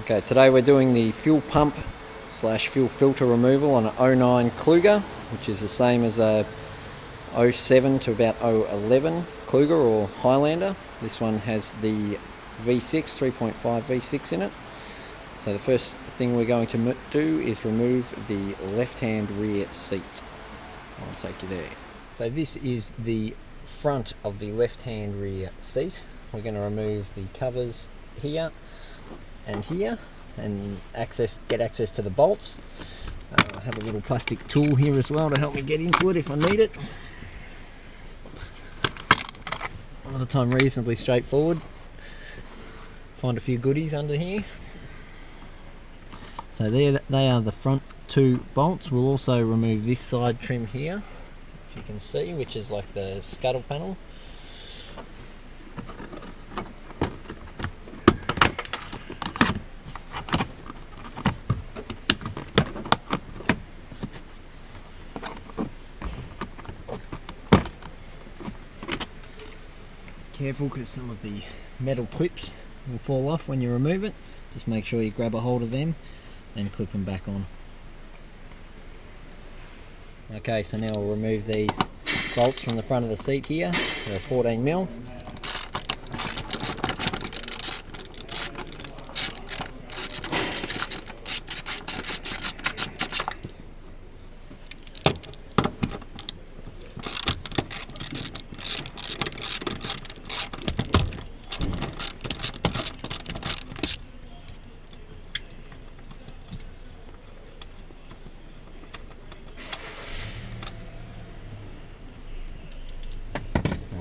Okay, today we're doing the fuel pump slash fuel filter removal on an 09 Kluger, which is the same as a 07 to about 011 Kluger or Highlander. This one has the V6, 3.5 V6 in it. So the first thing we're going to do is remove the left-hand rear seat. I'll take you there. So this is the front of the left-hand rear seat. We're going to remove the covers here and here and get access to the bolts. I have a little plastic tool here as well to help me get into it if I need it. A lot of the time reasonably straightforward. Find a few goodies under here. So there they are, the front two bolts. We'll also remove this side trim here, if you can see, which is like the scuttle panel. Careful, because some of the metal clips will fall off when you remove it. Just make sure you grab a hold of them and clip them back on. Okay, so now we'll remove these bolts from the front of the seat here. They're 14mm.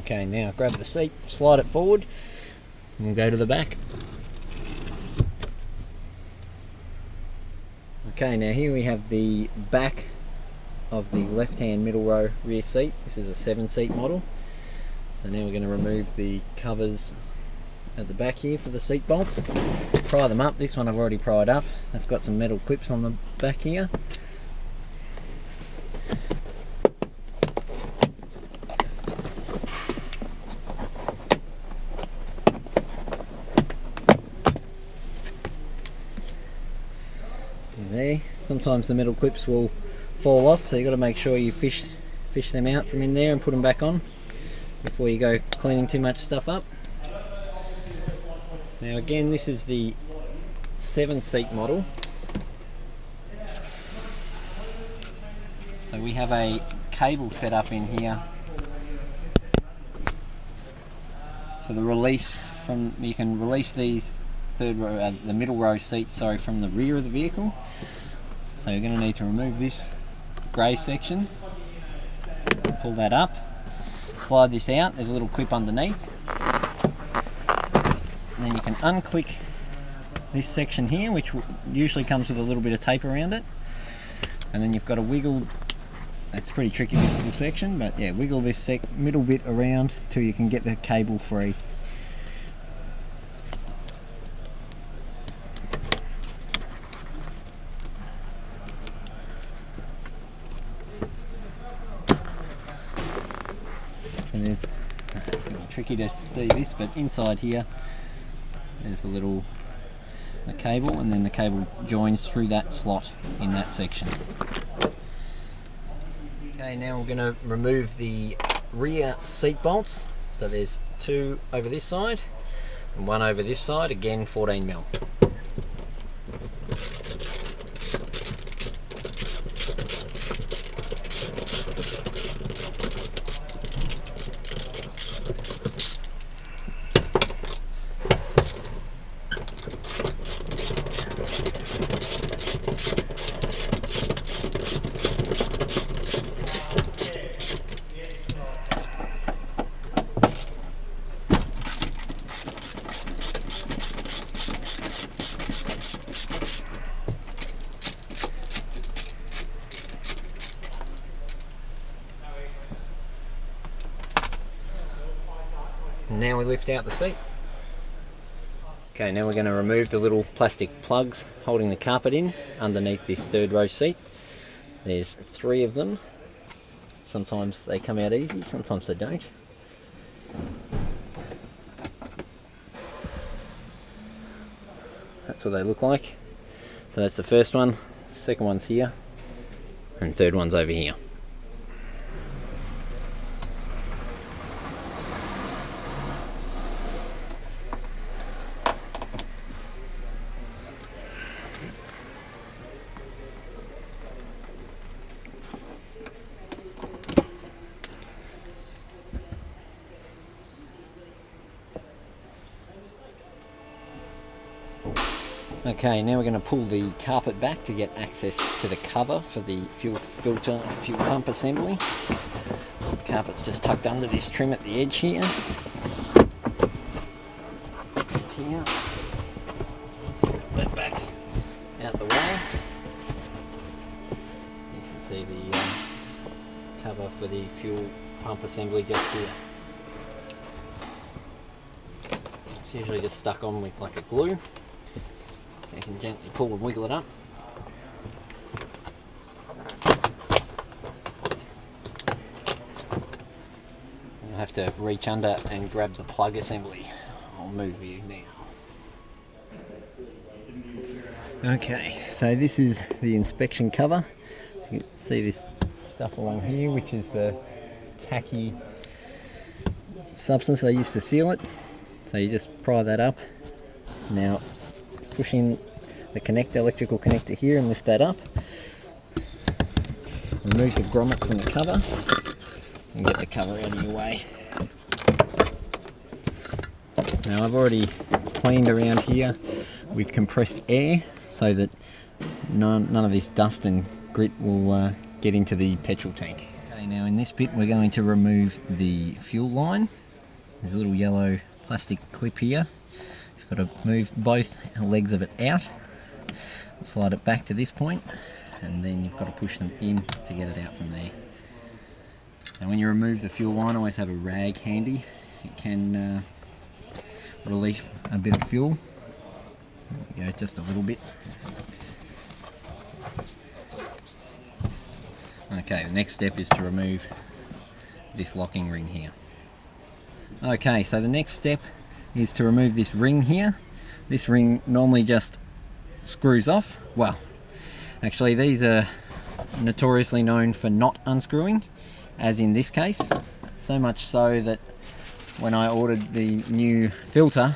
Okay, now grab the seat, slide it forward, and we'll go to the back. Okay, now here we have the back of the left-hand middle row rear seat. This is a 7-seat model. So now we're going to remove the covers at the back here for the seat bolts. Pry them up. This one I've already pried up. I've got some metal clips on the back here. There. Sometimes the metal clips will fall off, so you've got to make sure you fish them out from in there and put them back on before you go cleaning too much stuff up. Now again, this is the 7-seat model. So we have a cable set up in here for the release from, you can release these the middle row seats, sorry, from the rear of the vehicle. So you're going to need to remove this grey section, pull that up, slide this out. There's a little clip underneath, and then you can unclick this section here, which usually comes with a little bit of tape around it, and then you've got to wiggle. It's pretty tricky, this little section, but yeah, wiggle this middle bit around till you can get the cable free. And it's going to be tricky to see this, but inside here there's a cable, and then the cable joins through that slot in that section. Okay, now we're going to remove the rear seat bolts. So there's 2 over this side and 1 over this side, again 14mm. Now we lift out the seat. Okay, now we're going to remove the little plastic plugs holding the carpet in underneath this 3rd row seat. There's 3 of them. Sometimes they come out easy, sometimes they don't. That's what they look like. So that's the first one, second one's here, and third one's over here. Okay, now we're going to pull the carpet back to get access to the cover for the fuel filter, fuel pump assembly. The carpet's just tucked under this trim at the edge here. Here. So let's put that back out the way. You can see the cover for the fuel pump assembly just here. It's usually just stuck on with like a glue. You can gently pull and wiggle it up. You'll have to reach under and grab the plug assembly. I'll move you now. Okay, so this is the inspection cover. So you can see this stuff along here, which is the tacky substance they used to seal it. So you just pry that up. Now push in the connector, electrical connector here, and lift that up. Remove the grommet from the cover and get the cover out of your way. Now I've already cleaned around here with compressed air so that none of this dust and grit will get into the petrol tank. Okay, now in this bit we're going to remove the fuel line. There's a little yellow plastic clip here. You've got to move both legs of it out, slide it back to this point, and then you've got to push them in to get it out from there. Now when you remove the fuel line, always have a rag handy. It can release a bit of fuel. There we go, just a little bit. Okay, the next step is to remove this locking ring here. Okay, so the next step is to remove this ring here. This ring normally just screws off. Well, actually these are notoriously known for not unscrewing, as in this case. So much so that when I ordered the new filter,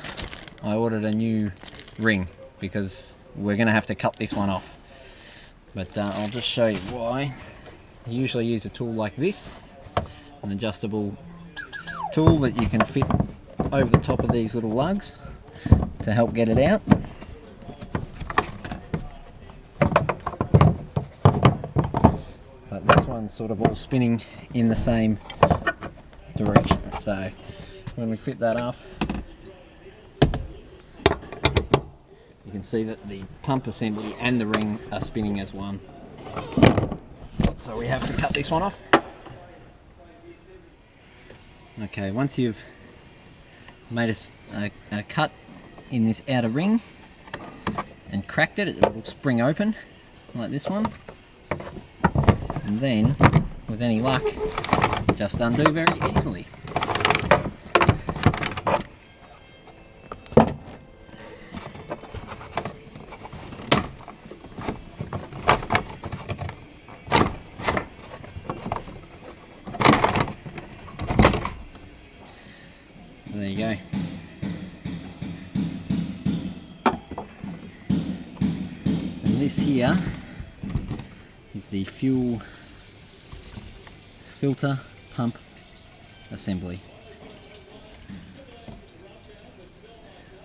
I ordered a new ring because we're going to have to cut this one off. But I'll just show you why. You usually use a tool like this, an adjustable tool that you can fit over the top of these little lugs to help get it out. But this one's sort of all spinning in the same direction, so when we fit that up, you can see that the pump assembly and the ring are spinning as one. So we have to cut this one off. Okay, once you've made a cut in this outer ring and cracked it, it will spring open like this one, and then with any luck just undo very easily. There you go. And this here is the fuel filter pump assembly.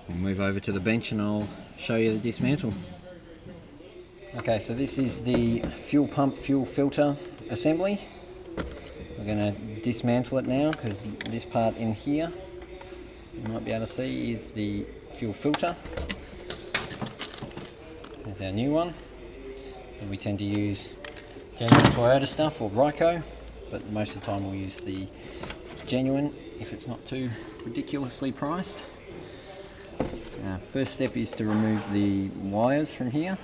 We'll move over to the bench and I'll show you the dismantle. Okay, so this is the fuel pump fuel filter assembly. We're going to dismantle it now because this part in here, you might be able to see, is the fuel filter. There's our new one. And we tend to use genuine Toyota stuff or Ryco, but most of the time we'll use the genuine if it's not too ridiculously priced. First step is to remove the wires from here.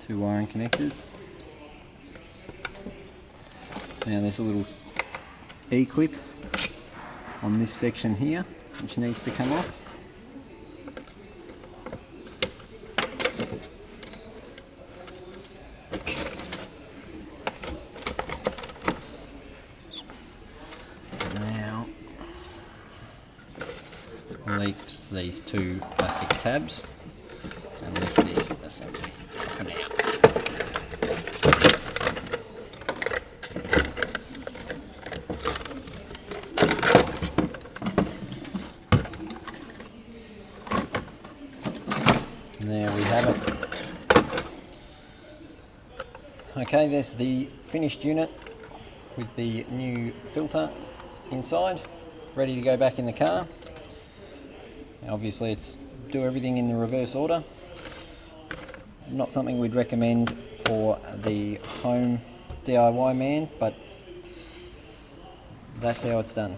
Two wiring connectors. Now there's a little E-clip on this section here, which needs to come off. Now, release these two plastic tabs and lift this assembly up and out. There we have it. Okay, there's the finished unit with the new filter inside, ready to go back in the car. Obviously it's do everything in the reverse order. Not something we'd recommend for the home DIY man, but that's how it's done.